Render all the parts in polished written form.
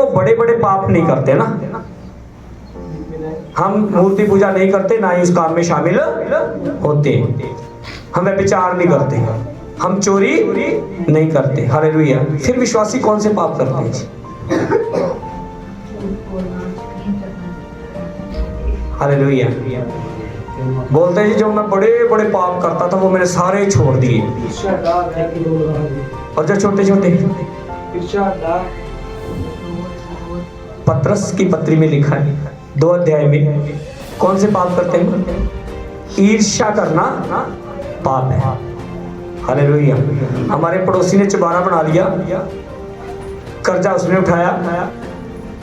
वो बड़े बड़े पाप नहीं करते ना। हम मूर्ति पूजा नहीं करते, ना ही उस काम में शामिल होते, हम व्यभिचार नहीं करते, हम चोरी नहीं करते। हालेलुया। फिर विश्वासी कौन से पाप करते हैं? हालेलुया। बोलते हैं जी जो मैं बड़े बड़े पाप करता था वो मैंने सारे छोड़ दिए, और जो छोटे छोटे, पत्रस की पत्री में लिखा है 2 अध्याय में, कौन से पाप करते हैं? ईर्ष्या करना पाप है। हालेलुया। हमारे पड़ोसी ने चबारा बना लिया, कर्जा उसने उठाया,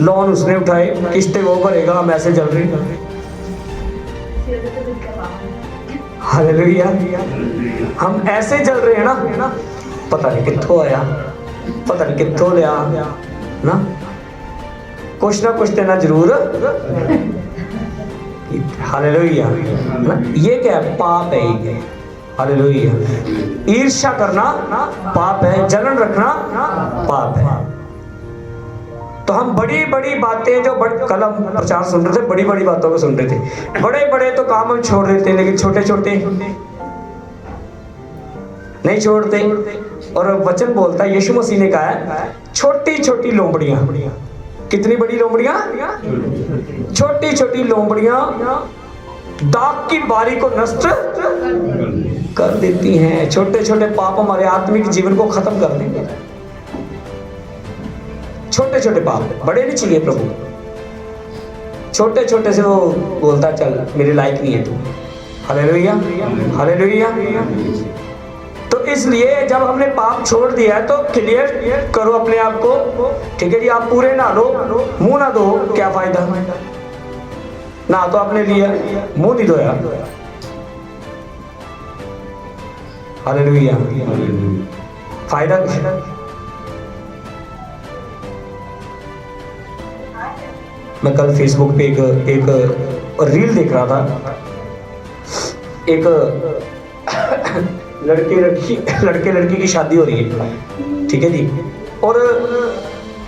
लोन उसने उठाए, किस्तें वो भरेगा, हम ऐसे चल रहे। हालेलुया। हम ऐसे चल रहे हैं ना, पता नहीं कित्थों आया, पता नहीं कित्थों लिया ना, कुछ ना कुछ देना जरूर। हालेलुया। ये क्या है? पाप है ये। हालेलुया। ईर्ष्या करना पाप है, जलन रखना पाप है। तो हम बड़ी बड़ी बातें जो कल हम प्रचार सुन रहे थे, बड़ी बड़ी बातों को सुन रहे थे, बड़े बड़े तो काम हम छोड़ रहे थे, लेकिन छोटे छोटे नहीं छोड़ते। और वचन बोलता है, यीशु मसीह ने कहा है, छोटी छोटी लोमड़ियां, कितनी बड़ी लोमड़ियां? छोटी छोटी लोमड़ियां दाग की बारी को नष्ट कर देती हैं। छोटे छोटे पाप हमारे आत्मिक जीवन को खत्म कर देंगे। छोटे छोटे पाप, बड़े नहीं चाहिए प्रभु, छोटे छोटे से वो बोलता चल मेरे लायक नहीं है तू। हालेलुया। हालेलुया। तो इसलिए जब हमने पाप छोड़ दिया है तो क्लियर करो अपने आप को। ठीक है जी, आप पूरे ना लो, मुंह ना दो, क्या फायदा? ना तो आपने लिया, मुंह नहीं धोया। हालेलुया। फायदा कुछ नहीं। मैं कल फेसबुक पे एक रील देख रहा था। एक लड़के लड़की की शादी हो रही है, ठीक है जी, और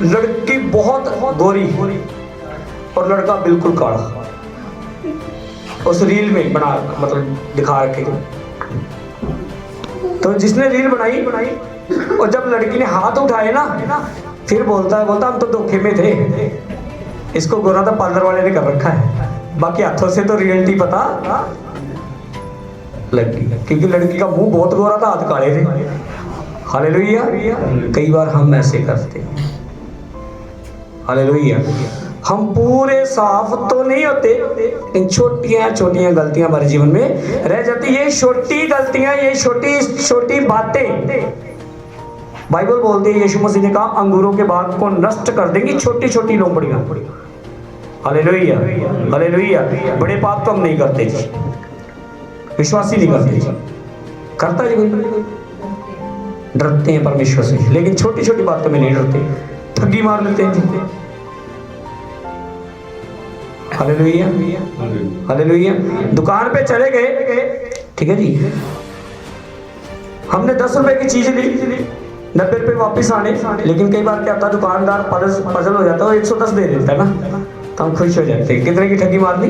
लड़की बहुत गोरी और लड़का बिल्कुल काला। उस रील में बना, मतलब दिखा रखे। तो जिसने रील बनाई और जब लड़की ने हाथ उठाए ना, फिर बोलता हम तो धोखे में थे, इसको गोरा तो पार्लर वाले ने कर रखा है, बाकी हाथों से तो रियलिटी पता लग गई, क्योंकि लड़की का मुंह बहुत गोरा था, हाथ काले थे। हालेलुया। कई बार हम ऐसे करते हैं। हालेलुया। हम पूरे साफ तो नहीं होते, लेकिन छोटियां छोटियां गलतियां हमारे जीवन में रह जाती। ये छोटी गलतियां, ये छोटी छोटी बातें, बाइबल बोलती है, यीशु मसीह ने कहा अंगूरों के बाग को नष्ट कर देंगी छोटी छोटी लोमड़ियां। हालेलुया। हालेलुया। बड़े पाप तो हम नहीं करते जी, विश्वासी नहीं करते जी। करता जी कोई? डरते हैं परमेश्वर से, लेकिन छोटी छोटी बातों में नहीं डरते, ठगी मार लेते हैं जी। हालेलुया। हालेलुया। दुकान पे चले गए, ठीक है जी, हमने 10 रुपए की चीज ली, 90 रुपए वापिस आने। लेकिन कई बार क्या होता है, दुकानदार पजल हो जाता है, 110 दे देता है ना, तो हम खुश हो जाते हैं। कितने की ठगी मार ली?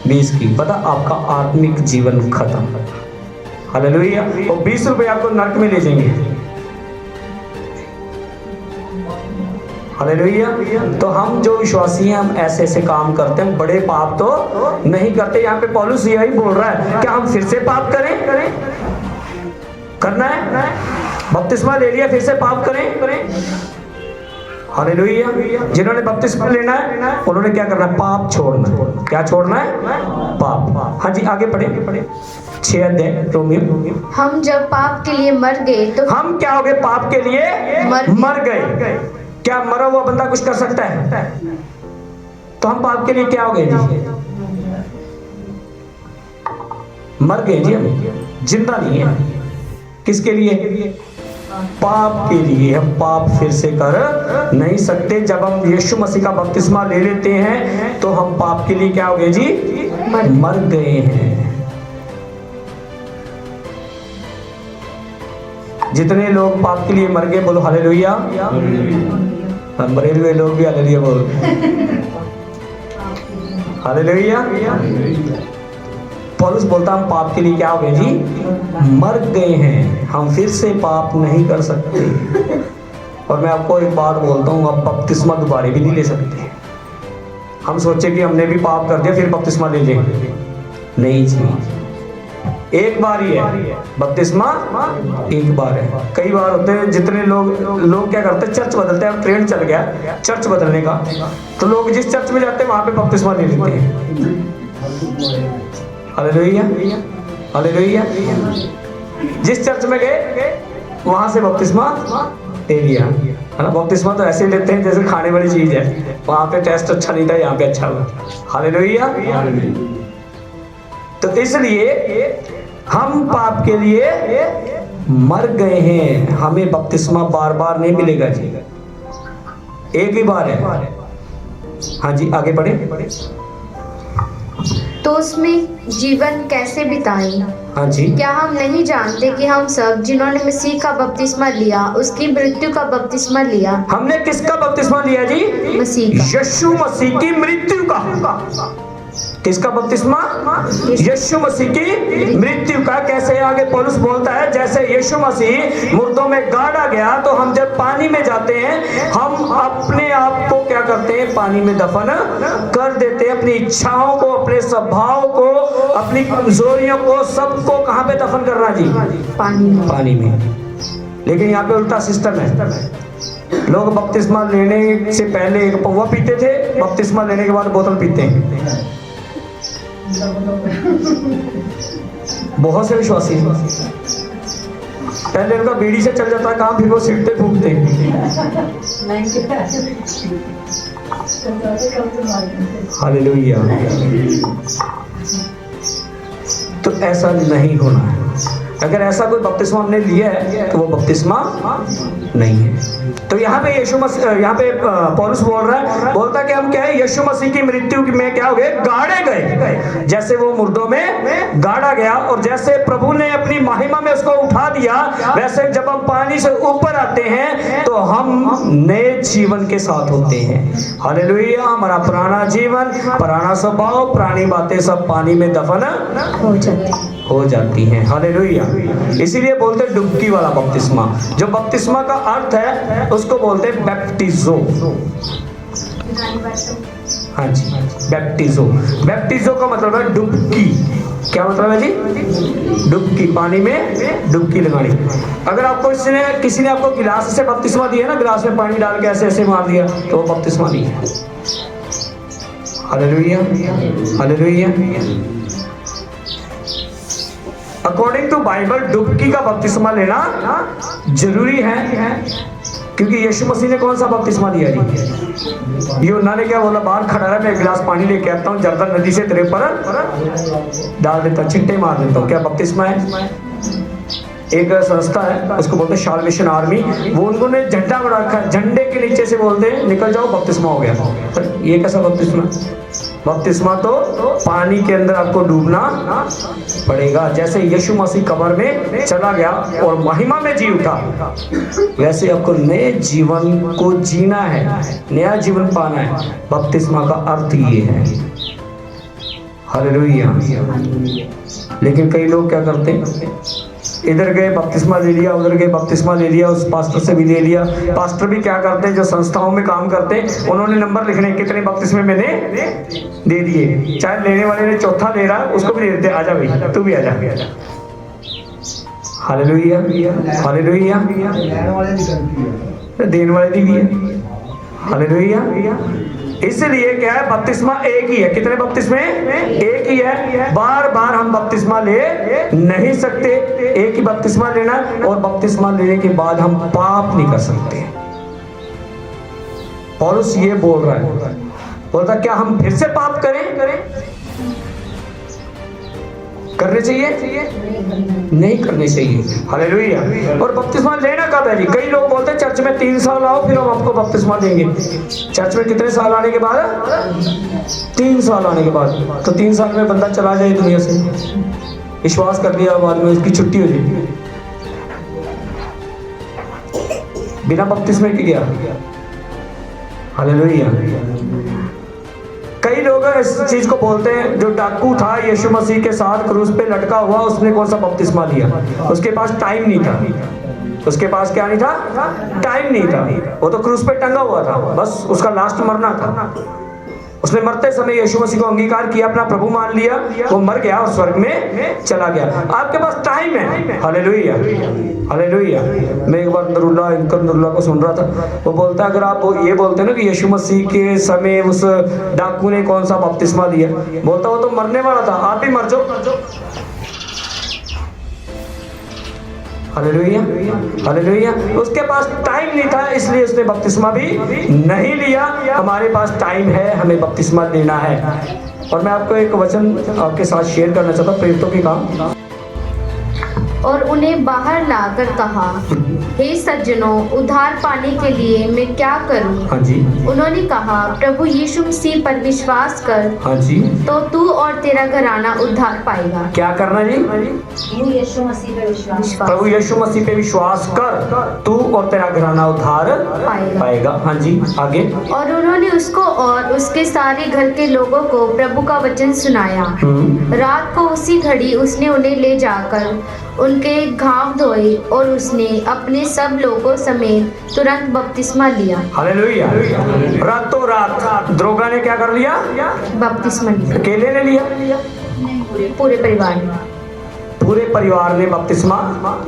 20 की। पता, आपका आत्मिक जीवन खत्म। हालेलुया। और 20 रुपए आपको नरक में ले जाएंगे। हालेलुया। तो हम जो विश्वासी हैं, हम ऐसे ऐसे काम करते हैं, बड़े पाप तो नहीं करते। यहाँ पे पौलुस यही बोल रहा है, क्या हम फिर से पाप करें? करना है? बपतिस्मा ले लिया, फिर से पाप करें? हालेलुया। जिन्होंने बपतिस्मा लेना है, उन्होंने क्या करना है? पाप छोड़ना है। क्या छोड़ना है? पाप। हाँ जी, आगे पढ़े। 6 अध्याय रोमियो। हम जब पाप के लिए मर गए तो हम क्या हो गए? पाप के लिए मर गए। क्या मरा हुआ बंदा कुछ कर सकता है? तो हम पाप के लिए क्या हो गए जी? मर गए जी, हम जिंदा नहीं है। किसके लिए? पाप के लिए। हम पाप फिर से कर नहीं सकते। जब हम यीशु मसीह का बपतिस्मा ले लेते हैं तो हम पाप के लिए क्या हो गए जी? मर गए हैं। जितने लोग पाप के लिए मर गए, बोलो हालेलुया। मरे हुए लोग भी हालेलुया बोल। हालेलुया। पौलुस बोलता हम पाप के लिए क्या हो गए जी, मर गए हैं, हम फिर से पाप नहीं कर सकते। और मैं आपको एक बात बोलता हूँ, अब बपतिस्मा दोबारा भी नहीं ले सकते। हम सोचे कि हमने भी पाप कर दिया फिर बपतिस्मा ले लेंगे, नहीं जी, एक बार ही है बपतिस्मा, एक बार है। कई बार होते हैं जितने लोग क्या करते हैं, चर्च बदलते हैं। ट्रेंड चल गया चर्च बदलने का, तो लोग जिस चर्च में जाते हैं वहां पे बपतिस्मा ले लेते हैं। Hallelujah, hallelujah. जिस चर्च में गए वहां से बपतिस्मा ले लिया, है ना। बपतिस्मा तो ऐसे लेते हैं जैसे खाने वाली चीज है, वहां पे टेस्ट अच्छा नहीं था, यहाँ पे अच्छा हुआ। हालेलुया। तो इसलिए हम पाप के लिए मर गए हैं, हमें बपतिस्मा बार बार नहीं मिलेगा जी, एक ही बार है। हाँ जी, आगे बढ़े। तो उसमें जीवन कैसे बिताएं? हाँ जी, क्या हम नहीं जानते कि हम सब जिन्होंने मसीह का बपतिस्मा लिया उसकी मृत्यु का बपतिस्मा लिया? हमने किसका बपतिस्मा लिया जी? मसीह का। यीशु मसीह की मृत्यु का। किसका बपतिस्मा? यीशु मसीह की मृत्यु का। कैसे? आगे पौलुस बोलता है जैसे यीशु मसीह मुर्दों में गाड़ा गया, तो हम जब पानी में जाते हैं हम अपने आप को क्या करते हैं, पानी में दफन कर देते हैं। अपनी इच्छाओं को, अपने स्वभाव को, अपनी कमजोरियों को, सबको कहाँ पे दफन करना जी? पानी में। पानी में। लेकिन यहाँ पे उल्टा सिस्टम है। लोग बपतिस्मा लेने से पहले एक पौवा पीते थे, बपतिस्मा लेने के बाद बोतल पीते हैं। बहुत से विश्वासी पहले उनका बीड़ी से चल जाता है काम, फिर वो सिगरेट फूकते हैं। हालेलुया। तो ऐसा नहीं होना है। अगर ऐसा कोई बपतिस्मा हमने लिया है तो वो बपतिस्मा नहीं है। तो यहाँ पे यहाँ पे पौलुस बोलता है कि हम क्या है, यीशु मसीह की मृत्यु में क्या हो गए, गाड़े गए। जैसे वो मुर्दों में गाड़ा गया और जैसे प्रभु ने अपनी महिमा में उसको उठा दिया, वैसे जब हम पानी से ऊपर आते हैं तो हम नए जीवन के साथ होते हैं। हालेलुया। हमारा पुराना जीवन, पुराना स्वभाव, पुरानी बातें सब पानी में दफन हो जाती हैं। हालेलुया। इसीलिए बोलते हैं डुबकी वाला बपतिस्मा। जो बपतिस्मा का अर्थ है उसको बोलते हैं बैप्टिजो। हाँ जी, बैप्टिजो। बैप्टिजो का मतलब है डुबकी। क्या मतलब है जी? डुबकी, पानी में डुबकी लगानी। अगर आपको किसी ने आपको गिलास से बपतिस्मा दिया ना, गिलास में पानी डाल के ऐसे ऐसे मार दिया, तो वो बपतिस्मा नहीं है। Hallelujah, hallelujah. According to Bible डुबकी का बपतिस्मा लेना जरूरी है, क्योंकि यीशु मसीह ने कौन सा बपतिस्मा दिया जी? यूहन्ना ने क्या बोला? बाहर खड़ा रहा, मैं एक गिलास पानी लेके आता हूँ, जर्दन नदी से तेरे पर डाल देता हूँ, छिट्टे मार देता हूँ। क्या बपतिस्मा है? एक संस्था है उसको बोलते हैं साल्वेशन आर्मी, वो उन्होंने झंडा बना रखा है, झंडे के नीचे से बोलते हैं निकल जाओ बपतिस्मा हो गया। ये कैसा बपतिस्मा? बपतिस्मा तो पानी के अंदर आपको डूबना पड़ेगा। जैसे यीशु मसीह कब्र में चला गया और महिमा में जी उठा, वैसे आपको नए जीवन को जीना है, नया जीवन पाना है। बपतिस्मा का अर्थ ये है। हालेलुया। लेकिन कई लोग क्या करते हैं, इधर गए बपतिस्मा ले लिया, उधर गए बपतिस्मा ले लिया, उस पास्टर से भी ले लिया। पास्टर भी क्या करते हैं, जो संस्थाओं में काम करते हैं, उन्होंने नंबर लिखने कितने बपतिस्मे मैंने दे दिए। चाहे लेने वाले ने चौथा ले रहा, उसको भी दे देते, आजा भाई तू भी आजा। Hallelujah, hallelujah. देने वाले भी है। हालेलुया। इसलिए क्या है, बपतिस्मा एक ही है। कितने बपतिस्मे? एक ही है। बार बार हम बपतिस्मा ले नहीं सकते, एक ही बपतिस्मा लेना, और बपतिस्मा लेने के बाद हम पाप नहीं कर सकते। पौलुस ये बोल रहा है, बोलता क्या हम फिर से पाप करें? करने चाहिए? नहीं करने चाहिए। हालेलुया। और बपतिस्मा लेना कब है जी? कई लोग बोलते हैं चर्च में 3 साल आओ फिर हम आपको बपतिस्मा देंगे। चर्च में कितने साल आने के बाद? 3 साल आने के बाद। तो 3 साल में बंदा चला जाए दुनिया से, विश्वास कर लिया, बाद में उसकी छुट्टी हो जाए, बिना बपतिस्मे के गया। हालेलुया। कई लोग इस चीज को बोलते हैं, जो डाकू था यीशु मसीह के साथ क्रूस पे लटका हुआ, उसने कौन सा बपतिस्मा लिया? उसके पास टाइम नहीं था। उसके पास क्या नहीं था? टाइम नहीं था। वो तो क्रूस पे टंगा हुआ था, बस उसका लास्ट मरना था। उसने मरते समय यीशु मसीह को अंगीकार किया, अपना प्रभु मान लिया, वो मर गया और स्वर्ग में चला गया। आपके पास टाइम है। Hallelujah, hallelujah. मैं एक बार नरुल्लाह को सुन रहा था, वो बोलता है अगर आप ये बोलते हैं ना कि यीशु मसीह के समय उस डाकू ने कौन सा बपतिस्मा लिया, बोलता वो तो मरने वाला था, आप भी मर जाओ। Hallelujah, hallelujah. उसके पास टाइम नहीं था, इसलिए उसने बपतिस्मा भी नहीं लिया। हमारे पास टाइम है, हमें बपतिस्मा लेना है। और मैं आपको एक वचन आपके साथ शेयर करना चाहता हूँ, प्रेरितों के काम। और उन्हें बाहर लाकर कहा, हे सज्जनों, उद्धार पाने के लिए मैं क्या करूं? हाँ जी, उन्होंने कहा, प्रभु यीशु मसीह पर विश्वास कर, हाँ जी। तो तू और तेरा घराना उद्धार पाएगा। क्या करना जी? प्रभु यीशु मसीह पे विश्वास। प्रभु यीशु मसीह पे विश्वास कर, तू और तेरा घराना उद्धार पाएगा। हाँ जी, आगे। और उन्होंने उसको और उसके सारे घर के लोगों को प्रभु का वचन सुनाया। रात को उसी घड़ी उसने उन्हें ले जाकर उनके घाव धोए और उसने अपने सब लोगों समेत तुरंत बपतिस्मा लिया। हालेलुया। रातों रात दरोगा ने क्या कर लिया? बपतिस्मा लिया। अकेले ने लिया? पूरे परिवार ने। पूरे परिवार ने बपतिस्मा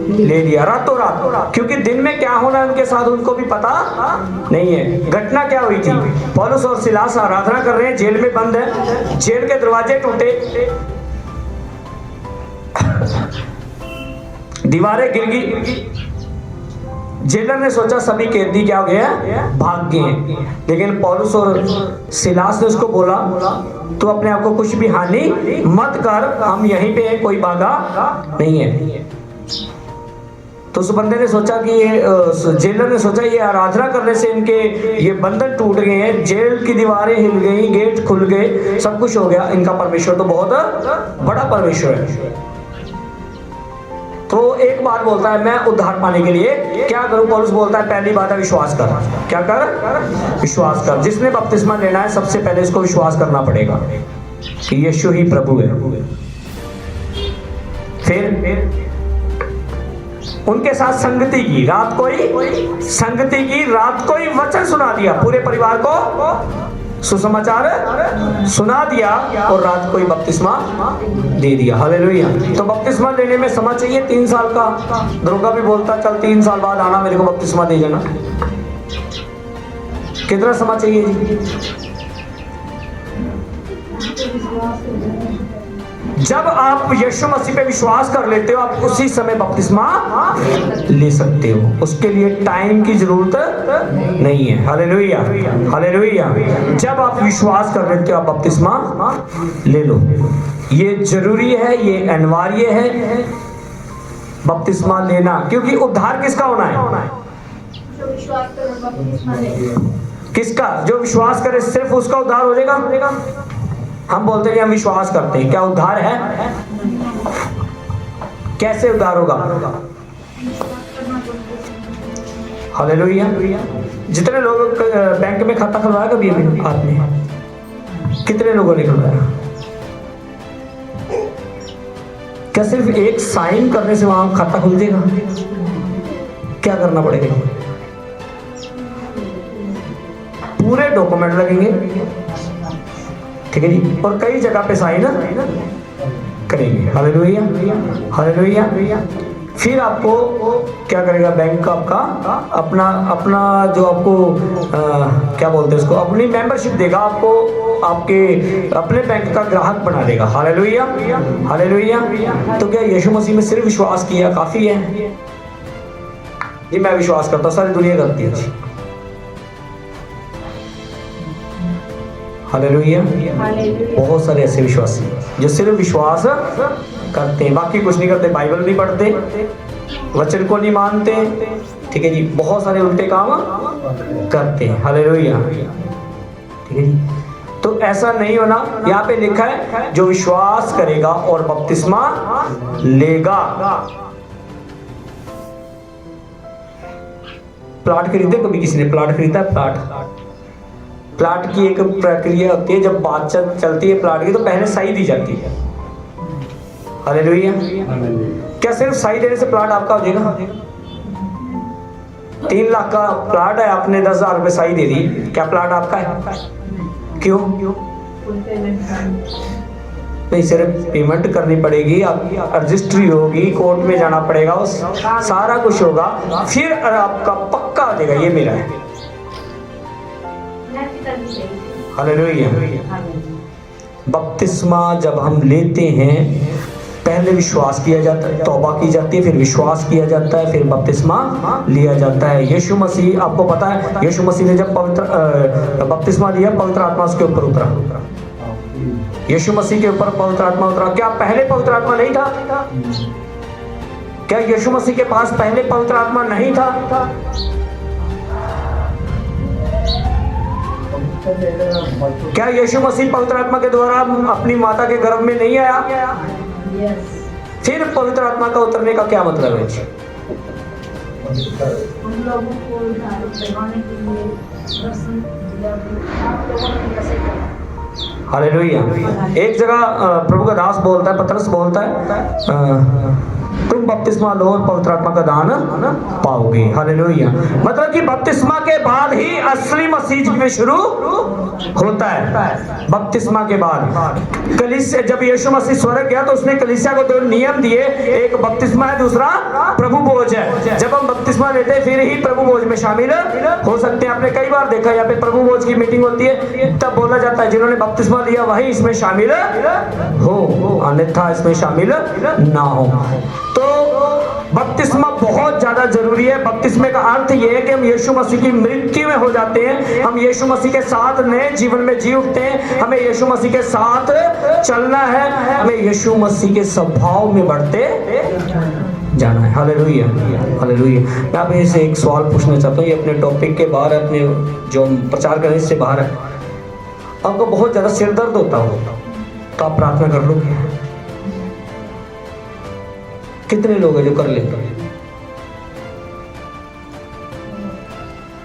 ले लिया रातों रात, क्योंकि दिन में क्या होना है उनके साथ उनको भी पता नहीं है। घटना क्या हुई थी? पौलुस और सिलास आराधना कर रहे हैं, जेल में बंद है, जेल के दरवाजे टूटे, दीवारें गिर गई। जेलर ने सोचा सभी कैदी क्या हो गया, भाग गए हैं। लेकिन पौलुस और सिलास ने उसको बोला, तू अपने आप को कुछ भी हानि मत कर, हम यहीं पे हैं, कोई भागा नहीं है। तो उस बंदे ने सोचा कि जेलर ने सोचा ये आराधना करने से इनके ये बंधन टूट गए हैं, जेल की दीवारें हिल गई, गेट खुल गए, सब कुछ हो गया। इनका परमेश्वर तो बहुत बड़ा परमेश्वर है। तो एक बात बोलता है, मैं उद्धार पाने के लिए क्या करूं? पौलुस बोलता है पहली बात है विश्वास कर। क्या कर? विश्वास कर। जिसने बपतिस्मा लेना है सबसे पहले इसको विश्वास करना पड़ेगा कि यीशु ही प्रभु है। फिर उनके साथ संगति की, रात को ही संगति की, रात को ही वचन सुना दिया, पूरे परिवार को सुसमाचार सुना दिया और रात को ही बपतिस्मा दे दिया। हालेलुया। तो बपतिस्मा लेने में समय चाहिए 3 साल का। दरोगा भी बोलता चल 3 साल बाद आना, मेरे को बपतिस्मा दे जाना। कितना समय चाहिए जी? जब आप यीशु मसीह पे विश्वास कर लेते हो, आप उसी समय बपतिस्मा ले सकते हो। उसके लिए टाइम की जरूरत नहीं है। Hallelujah, hallelujah. जब आप विश्वास कर लेते हो, आप बपतिस्मा ले लो। ये जरूरी है, ये अनिवार्य है बपतिस्मा लेना, क्योंकि उद्धार किसका होना है? किसका? जो विश्वास करे सिर्फ उसका उद्धार हो जाएगा। हम बोलते हैं हम विश्वास करते हैं, क्या उद्धार है? कैसे उद्धार होगा? हालेलुया। जितने लोग बैंक में खाता खुलवाया कभी आपने? कितने लोगों ने खुलवाया? क्या सिर्फ एक साइन करने से वहां खाता खुल जाएगा? क्या करना पड़ेगा? पूरे डॉक्यूमेंट लगेंगे, ठीक है जी, और कई जगह पे साइन करेंगे। Hallelujah, hallelujah. फिर आपको क्या करेगा बैंक? आपका अपना जो आपको क्या बोलते हैं उसको, अपनी मेंबरशिप देगा आपको, आपके अपने बैंक का ग्राहक बना देगा। Hallelujah, hallelujah. तो क्या यीशु मसीह में सिर्फ विश्वास किया काफी है? जी मैं विश्वास करता हूँ, सारी दुनिया करती है। हालेलुया। बहुत सारे ऐसे विश्वासी जो सिर्फ विश्वास करते हैं, बाकी कुछ नहीं करते, बाइबल नहीं पढ़ते, वचन को नहीं मानते, ठीक है जी, बहुत सारे उल्टे काम करते हैं। हालेलुया, ठीक है जी। तो ऐसा नहीं होना। यहाँ पे लिखा है जो विश्वास करेगा और बपतिस्मा लेगा। प्लाट खरीदे? कभी किसी ने प्लाट खरीदा है? प्लाट प्लाट की एक प्रक्रिया होती है, जब बात चलती है प्लाट की तो पहले सही दी जाती है। हालेलुया। क्या सिर्फ सही देने से प्लाट आपका हो जाएगा? 3 लाख का प्लाट है, आपने 10,000 रुपये सही दे दी, क्या प्लाट आपका है? क्यों? नहीं, सिर्फ पेमेंट करनी पड़ेगी, आपकी रजिस्ट्री होगी, कोर्ट में जाना पड़ेगा, उस सारा कुछ होगा, फिर आपका पक्का हो जाएगा ये मेरा है। हालेलुया। बपतिस्मा जब हम लेते हैं पहले विश्वास किया जाता है, तौबा की जाती है, फिर विश्वास किया जाता है, फिर बपतिस्मा लिया जाता है। यीशु मसीह, आपको पता है यीशु मसीह ने जब बपतिस्मा लिया, पवित्र आत्मा उसके ऊपर उतरा। यीशु मसीह के ऊपर पवित्र आत्मा उतरा। क्या पहले पवित्र आत्मा नहीं था? क्या यीशु मसीह के पास पहले पवित्र आत्मा नहीं था? क्या यीशु मसीह पवित्र आत्मा के द्वारा अपनी माता के गर्भ में नहीं आया? फिर पवित्र आत्मा का उतरने का क्या मतलब है? उन लोगों को करवाने के लिए हालेलुया। एक जगह प्रभु का दास बोलता है, पतरस बोलता है, तुम बपतिस्मा लो और पवित्र आत्मा का दान पाओगे। हालेलुया। मतलब कि बपतिस्मा के बाद ही असली मसीह में शुरू होता है। बपतिस्मा के बाद कलीसिया, जब यीशु मसीह स्वर्ग गया तो उसने कलीसिया को 2 नियम दिए, एक बपतिस्मा है, दूसरा प्रभु भोज है। जब हम बपतिस्मा लेते हैं फिर ही प्रभु भोज में शामिल हो सकते हैं। आपने कई बार देखा यहाँ पे प्रभु भोज की मीटिंग होती है, तब बोला जाता है जिन्होंने बपतिस्मा लिया वही इसमें शामिल हो, अन्यथा इसमें शामिल ना हो। तो बपतिस्मा बहुत ज्यादा जरूरी है। बपतिस्मे का अर्थ यह है कि हम यीशु मसीह की मृत्यु में हो जाते हैं, हम यीशु मसीह के साथ नए जीवन में जी उठते हैं, हमें यीशु मसीह के साथ चलना है, हमें यीशु मसीह के स्वभाव में बढ़ते जाना है। Hallelujah, hallelujah. मैं आपसे से एक सवाल पूछना चाहता हूँ, ये अपने टॉपिक के बाहर, अपने जो प्रचार करने से बाहर है। आपको बहुत ज्यादा सिर दर्द होता हो तो आप प्रार्थना कर लोगे? कितने लोग हैं जो कर लेते हैं?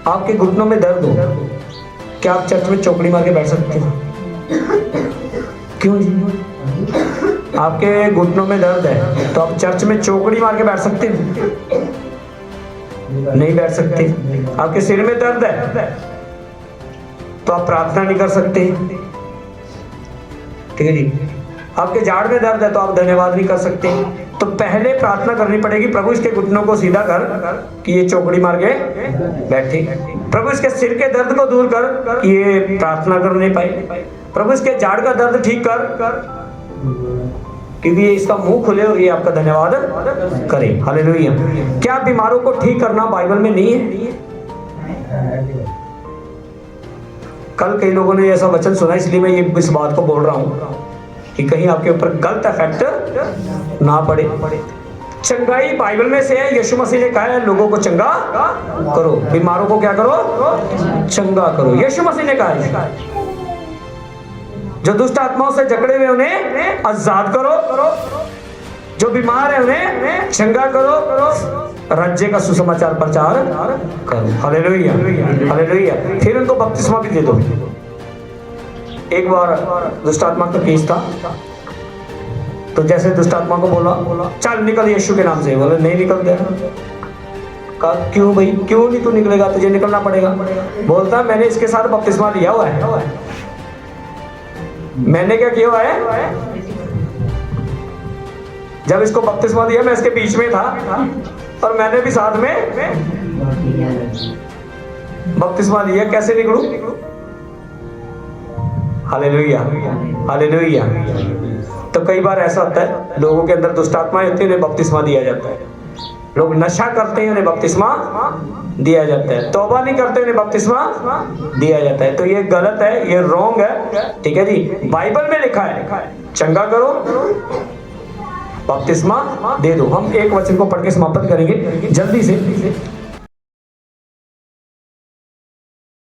आपके घुटनों में दर्द हो, क्या आप चर्च में चौकड़ी मार के बैठ सकते हो? क्यों जी? आपके घुटनों में दर्द है तो आप चर्च में चौकड़ी मार के बैठ सकते हो? नहीं बैठ सकते। आपके सिर में दर्द है तो आप प्रार्थना नहीं कर सकते, ठीक है जी। आपके जाड़ में दर्द है तो आप धन्यवाद नहीं कर सकते। तो पहले प्रार्थना करनी पड़ेगी, प्रभु इसके घुटनों को सीधा कर कि ये चौकड़ी मार के बैठे। प्रभु इसके सिर के दर्द को दूर कर कि ये प्रार्थना कर नहीं पाए। प्रभु इसके जाड़ का दर्द ठीक कर क्योंकि ये इसका मुंह खुले और ये आपका धन्यवाद करे। हालेलुया। क्या बीमारों को ठीक करना बाइबल में नहीं है? कल कई लोगों ने ऐसा वचन सुना, इसलिए मैं ये इस बात को बोल रहा हूँ कि कहीं आपके ऊपर गलत इफेक्ट ना पड़े। चंगाई बाइबल में से है। यीशु मसीह ने कहा है लोगों को चंगा करो, बीमारों को क्या करो? चंगा करो। यीशु मसीह ने कहा है जो दुष्ट आत्माओं से जकड़े हुए उन्हें आजाद करो, जो बीमार है उन्हें चंगा करो, राज्य का सुसमाचार प्रचार करो। Hallelujah, hallelujah. फिर उनको बपतिस्मा भी दे दो। एक बार दुष्ट आत्मा का केस था, तो जैसे दुष्ट आत्मा को बोला चल निकल यीशु के नाम से, बोले नहीं निकलते। कहा क्यों भाई, क्यों नहीं तू निकलेगा? तुझे निकलना पड़ेगा। बोलता मैंने इसके साथ बपतिस्मा लिया हुआ है। मैंने क्या किया हुआ है? जब इसको बपतिस्मा दिया मैं इसके बीच में था और मैंने भी साथ में बपतिस्मा लिया। कैसे निकलूं? Hallelujah, hallelujah. तो कई बार ऐसा होता है लोगों के अंदर दुष्ट आत्माएं होती है, उन्हें बपतिस्मा दिया जाता है। लोग नशा करते हैं, उन्हें बपतिस्मा दिया जाता है। तौबा नहीं करते, उन्हें बपतिस्मा दिया जाता है। तो ये गलत है, ये रॉन्ग है, ठीक है जी। बाइबल में लिखा है चंगा करो, बपतिस्मा दे दो। हम एक वचन को पढ़ के समाप्त करेंगे जल्दी से।